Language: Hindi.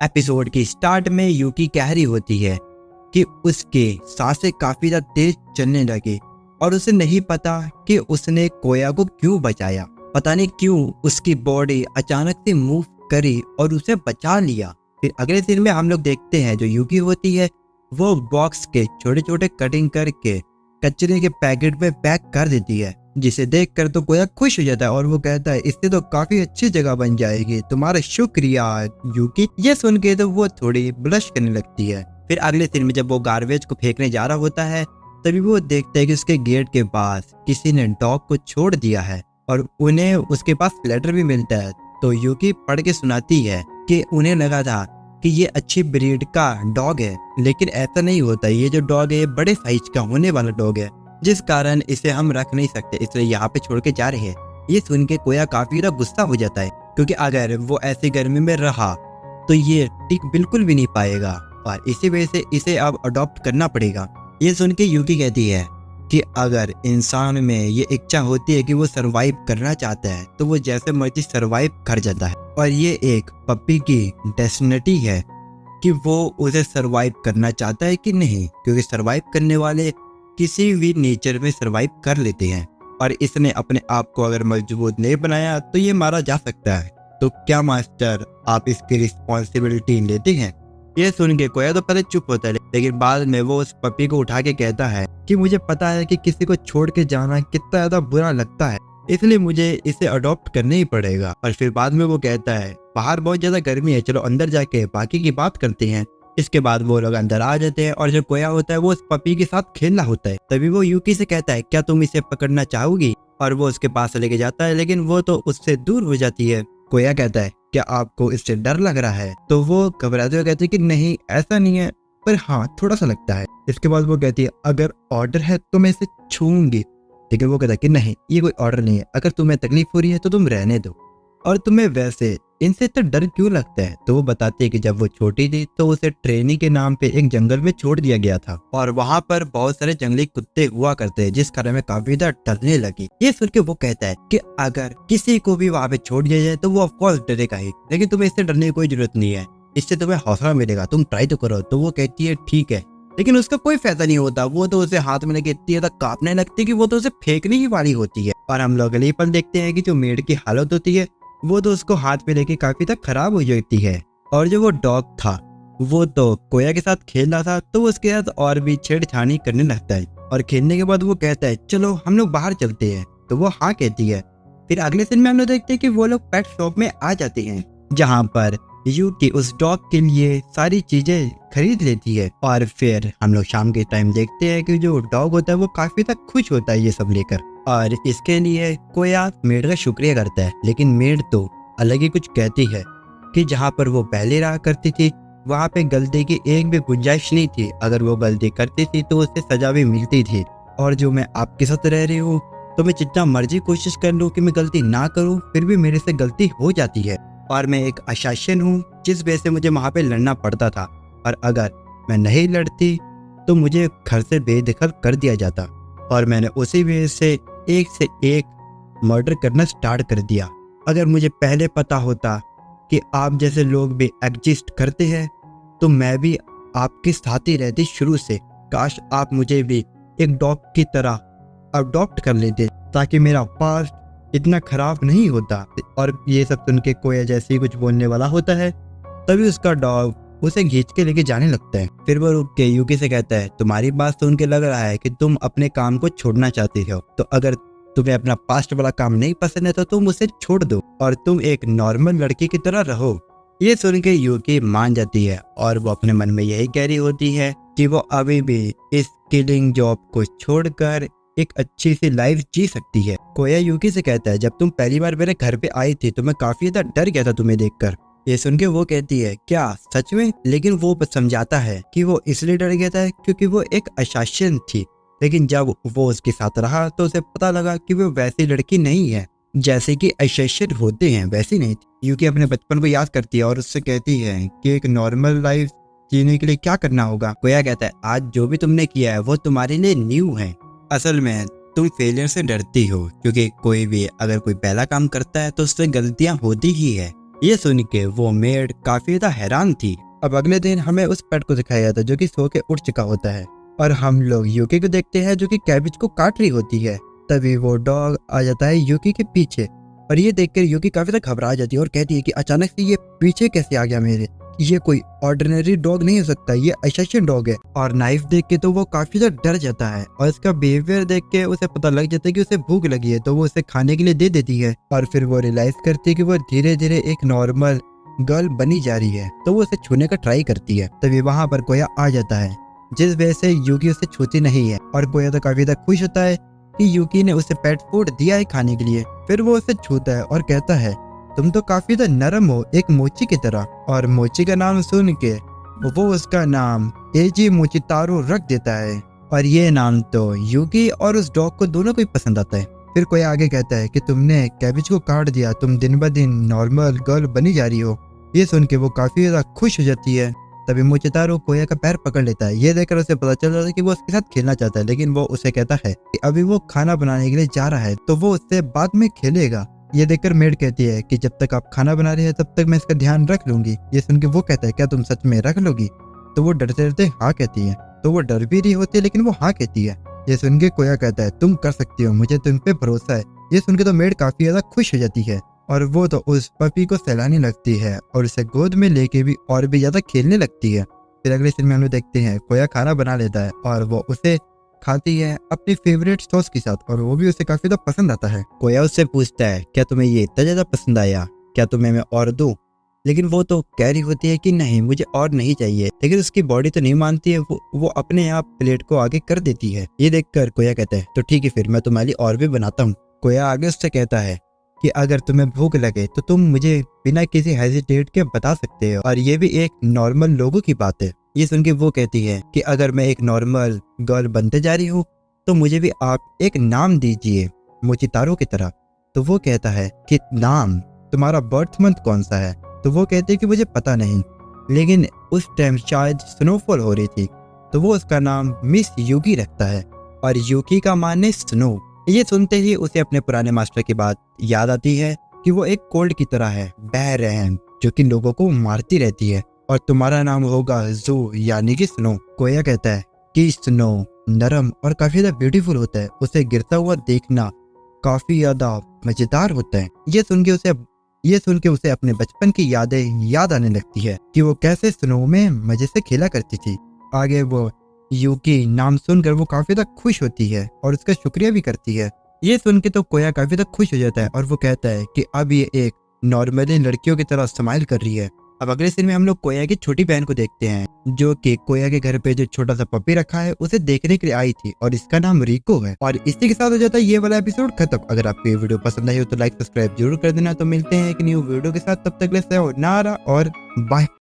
एपिसोड की स्टार्ट में यूकी कह रही होती है कि उसके सांसें काफी ज्यादा तेज चलने लगी और उसे नहीं पता कि उसने कोया को क्यों बचाया। पता नहीं क्यों उसकी बॉडी अचानक से मूव करी और उसे बचा लिया। फिर अगले सीन में हम लोग देखते हैं जो यूकी होती है वो बॉक्स के छोटे छोटे कटिंग करके कचरे के पैकेट में पैक कर देती है, जिसे देखकर तो कोया खुश हो जाता है और वो कहता है इससे तो काफी अच्छी जगह बन जाएगी, तुम्हारा शुक्रिया यूकी। ये सुन के तो वो थोड़ी ब्लश करने लगती है। फिर अगले दिन में जब वो गार्बेज को फेंकने जा रहा होता है तभी वो देखता है कि उसके गेट के पास किसी ने डॉग को छोड़ दिया है और उन्हें उसके पास लेटर भी मिलता है। तो यूकी पढ़ के सुनाती है कि उन्हें लगा था कि ये अच्छी ब्रीड का डॉग है, लेकिन ऐसा नहीं होता। ये जो डॉग है ये बड़े साइज का होने वाला डॉग है, जिस कारण इसे हम रख नहीं सकते, इसलिए यहाँ पे छोड़ के जा रहे हैं। ये सुन के कोया काफी ज्यादा गुस्सा हो जाता है क्योंकि अगर वो ऐसी गर्मी में रहा तो ये टिक बिल्कुल भी नहीं पाएगा और इसी वजह से इसे अब अडॉप्ट करना पड़ेगा। ये सुन के यूकी कहती है कि अगर इंसान में ये इच्छा होती है कि वो सरवाइव करना चाहता है तो वो जैसे मर्जी सरवाइव कर जाता है और ये एक पप्पी की डेस्टिनी है कि वो उसे सरवाइव करना चाहता है कि नहीं, क्योंकि सरवाइव करने वाले किसी भी नेचर में सरवाइव कर लेते हैं और इसने अपने आप को अगर मजबूत नहीं बनाया तो ये मारा जा सकता है। तो क्या मास्टर आप इसकी रिस्पॉन्सिबिलिटी लेते हैं? ये सुन के कोया तो पहले चुप होता है, लेकिन बाद में वो उस पपी को उठा के कहता है कि मुझे पता है कि किसी को छोड़ के जाना कितना ज्यादा बुरा लगता है, इसलिए मुझे इसे अडॉप्ट करना ही पड़ेगा। और फिर बाद में वो कहता है बाहर बहुत ज्यादा गर्मी है, चलो अंदर जाके बाकी की बात करते हैं। इसके बाद वो लोग अंदर आ जाते हैं और जो कोया होता है वो उस पपी के साथ खेलना होता है। तभी वो यूकी से कहता है क्या तुम इसे पकड़ना चाहोगी, और वो उसके पास लेके जाता है, लेकिन वो तो उससे दूर हो जाती है। कोया कहता है क्या आपको इससे डर लग रहा है? तो वो घबराते हुए कहती है कि नहीं ऐसा नहीं है, पर हाँ थोड़ा सा लगता है। इसके बाद वो कहती है अगर ऑर्डर है तो मैं इसे छूऊंगी, लेकिन वो कहता है कि नहीं ये कोई ऑर्डर नहीं है, अगर तुम्हें तकलीफ हो रही है तो तुम रहने दो। और तुम्हें वैसे इनसे इतना डर क्यों लगता है? तो वो बताती है कि जब वो छोटी थी तो उसे ट्रेनी के नाम पे एक जंगल में छोड़ दिया गया था और वहाँ पर बहुत सारे जंगली कुत्ते हुआ करते हैं, जिस कारण में काफी ज्यादा डरने लगी। ये सुन के वो कहता है कि अगर किसी को भी वहाँ पे छोड़ दिया जाए तो वो ऑफकोर्स डरेगा ही, लेकिन तुम्हें इससे डरने की कोई जरूरत नहीं है, इससे तुम्हें हौसला मिलेगा, तुम ट्राई तो करो। तो वो कहती है ठीक है, लेकिन उसका कोई फायदा नहीं होता। वो तो उसे हाथ में लेके इतनी ज्यादा कांपने लगती है कि वो तो उसे फेंकने ही वाली होती है। और हम लोग अगले पल देखते हैं कि जो मेड की हालत होती है वो तो उसको हाथ में लेके काफी तक खराब हो जाती है। और जो वो डॉग था वो तो कोया के साथ खेल रहा था, तो वो उसके साथ और भी छेड़छाड़ी करने लगता है और खेलने के बाद वो कहता है चलो हम लोग बाहर चलते हैं। तो वो हाँ कहती है। फिर अगले दिन में हम लोग देखते हैं कि वो लोग पेट शॉप में आ जाते हैं जहाँ पर यूकी उस डॉग के लिए सारी चीजें खरीद लेती है। और फिर हम लोग शाम के टाइम देखते हैं कि जो डॉग होता है वो काफी तक खुश होता है ये सब लेकर, और इसके लिए कोया मेड का शुक्रिया करता है। लेकिन मेड तो अलग ही कुछ कहती है कि जहाँ पर वो पहले रहा करती थी वहाँ पे गलती की एक भी गुंजाइश नहीं थी, अगर वो गलती करती थी तो उसे सजा भी मिलती थी। और जो मैं आपके साथ रह रही हूँ तो मैं जितना मर्जी कोशिश कर लूँ कि मैं गलती ना करूँ, फिर भी मेरे से गलती हो जाती है और मैं एक अशासन हूँ, जिस वजह से मुझे वहाँ पे लड़ना पड़ता था। और अगर मैं नहीं लड़ती तो मुझे घर से बेदखल कर दिया जाता और मैंने उसी वजह से एक मर्डर करना स्टार्ट कर दिया। अगर मुझे पहले पता होता कि आप जैसे लोग भी एग्जिस्ट करते हैं तो मैं भी आपके साथ ही रहती शुरू से। काश आप मुझे भी एक डॉग की तरह अडॉप्ट कर लेते ताकि मेरा पास्ट इतना खराब नहीं होता। और ये सब सुन के कोया जैसे ही कुछ बोलने वाला होता है तभी उसका डॉग उसे खींच के लेके जाने लगता है। फिर वो रुक के यूकी से कहता है तुम्हारी बात सुन के लग रहा है कि तुम अपने काम को छोड़ना चाहती हो, तो अगर तुम्हें अपना पास्ट वाला काम नहीं पसंद है तो तुम उसे छोड़ दो और तुम एक नॉर्मल लड़की की तरह रहो। ये सुन के यूकी मान जाती है और वो अपने मन में यही कह रही होती है कि वो अभी भी इस किलिंग जॉब को छोड़कर एक अच्छी सी लाइफ जी सकती है। कोया यूकी से कहता है जब तुम पहली बार मेरे घर पे आई थी तो मैं काफी ज्यादा डर गया था तुम्हें देखकर। ये सुन के वो कहती है क्या सच में? लेकिन वो समझाता है कि वो इसलिए डर गया था क्योंकि वो एक अशासन थी, लेकिन जब वो उसके साथ रहा तो उसे पता लगा कि वो वैसी लड़की नहीं है जैसे कि अशासन होते हैं, वैसी नहीं थी। यूकी अपने बचपन को याद करती है और उससे कहती है कि एक नॉर्मल लाइफ जीने के लिए क्या करना होगा। कोया कहता है आज जो भी तुमने किया है वो तुम्हारे लिए न्यू है। असल में तुम फेलियर से डरती हो क्योंकि कोई भी अगर कोई पहला काम करता है तो उससे गलतियां होती ही है। ये सुन के वो मेड काफी ज्यादा हैरान थी। अब अगले दिन हमें उस पेट को दिखाया जाता है जो कि सो के उठ चुका होता है और हम लोग यूकी को देखते हैं जो कि कैबिज को काट रही होती है। तभी वो डॉग आ जाता है यूकी के पीछे और ये देखकर यूकी काफी ज्यादा घबरा जाती है और कहती है कि अचानक से ये पीछे कैसे आ गया मेरे, ये कोई ऑर्डिनरी डॉग नहीं हो सकता, ये असैसिन डॉग है। और नाइफ देख के तो वो काफी ज्यादा डर जाता है और इसका बिहेवियर देख के उसे पता लग जाता है कि उसे भूख लगी है, तो वो उसे खाने के लिए दे देती है। और फिर वो रियलाइज करती है कि वो धीरे धीरे एक नॉर्मल गर्ल बनी जा रही है, तो वो उसे छूने का ट्राई करती है। तभी वहां पर कोया आ जाता है जिस वजह से यूकी उसे छूती नहीं है और कोया तो काफी ज्यादा खुश होता है कि यूकी ने उसे पेट फूड दिया है खाने के लिए। फिर वो उसे छूता है और कहता है तुम तो काफी ज्यादा नरम हो, एक मोची की तरह। और मोची का नाम सुन के वो उसका नाम एजी मोचितारो रख देता है और ये नाम तो यूकी और उस डॉग को दोनों को ही पसंद आता है। फिर कोई आगे कहता है कि तुमने कैबिज को काट दिया, तुम दिन ब दिन नॉर्मल गर्ल बनी जा रही हो। ये सुन के वो काफी ज्यादा खुश हो जाती है। तभी मोचितारो कोया का पैर पकड़ लेता है। ये देखकर उसे पता चल जाता है कि वो उसके साथ खेलना चाहता है, लेकिन वो उसे कहता है कि अभी वो खाना बनाने के लिए जा रहा है तो वो उससे बाद में खेलेगा। ये देखकर मेड कहती है कि जब तक आप खाना बना रहे हैं तब तक मैं इसका ध्यान रख लूंगी। ये सुन के वो कहता है क्या तुम सच में रख लोगी? तो वो डरते डरते हाँ कहती है। तो वो डर भी रही होती है लेकिन वो हाँ कहती है। ये सुन के कोया कहता है तुम कर सकती हो, मुझे तुम पे भरोसा है। ये सुन के तो मेड काफी ज्यादा खुश हो जाती है और वो तो उस पपी को सहलाने लगती है और उसे गोद में लेके भी और भी ज्यादा खेलने लगती है। फिर अगले सीन में हम लोग देखते हैं कोया खाना बना लेता है और वो उसे खाती है अपनी फेवरेट सॉस के साथ और वो भी उसे काफी ज्यादा पसंद आता है। कोया उससे पूछता है क्या तुम्हें ये इतना ज्यादा पसंद आया, क्या तुम्हें मैं और दूं? लेकिन वो तो कह रही होती है कि नहीं मुझे और नहीं चाहिए, लेकिन उसकी बॉडी तो नहीं मानती है, वो अपने आप प्लेट को आगे कर देती है। ये देखकर कोया कहता है तो ठीक है फिर मैं तुम्हारे लिए और भी बनाता हूँ। कोया आगे उससे कहता है कि अगर तुम्हें भूख लगे तो तुम मुझे बिना किसी हेजिटेट के बता सकते हो और ये भी एक नॉर्मल लोगों की बात है। ये सुन के वो कहती है कि अगर मैं एक नॉर्मल गर्ल बनते जा रही हूँ तो मुझे भी आप एक नाम दीजिए मोचितारो की तरह। तो वो कहता है कि नाम, तुम्हारा बर्थ मंथ कौन सा है? तो वो कहती है कि मुझे पता नहीं, लेकिन उस टाइम शायद स्नोफॉल हो रही थी, तो वो उसका नाम मिस यूकी रखता है और यूकी का माने स्नो। ये सुनते ही उसे अपने पुराने मास्टर की बात याद आती है कि वो एक कोल्ड की तरह है, बह रहम, जो कि लोगों को मारती रहती है और तुम्हारा नाम होगा जू यानी कि स्नो। कोया कहता है कि स्नो नरम और काफी ज्यादा ब्यूटीफुल होता है, उसे गिरता हुआ देखना काफी ज्यादा मजेदार होता है। ये सुन के उसे अपने बचपन की यादें याद आने लगती है कि वो कैसे स्नो में मजे से खेला करती थी। आगे वो यूकी नाम सुनकर वो काफी ज्यादा खुश होती है और उसका शुक्रिया भी करती है। ये सुन के तो कोया काफी ज्यादा खुश हो जाता है और वो कहता है कि अब ये एक नॉर्मली लड़कियों की तरह स्माइल कर रही है। अब अगले सीन में हम लोग कोया की छोटी बहन को देखते हैं जो कि कोया के घर पे जो छोटा सा पपी रखा है उसे देखने के लिए आई थी और इसका नाम रिको है। और इसी के साथ हो जाता है ये वाला एपिसोड खत्म। अगर आपको ये वीडियो पसंद आई हो तो लाइक सब्सक्राइब जरूर कर देना। तो मिलते हैं एक न्यू वीडियो के साथ, तब तक ले और बाय।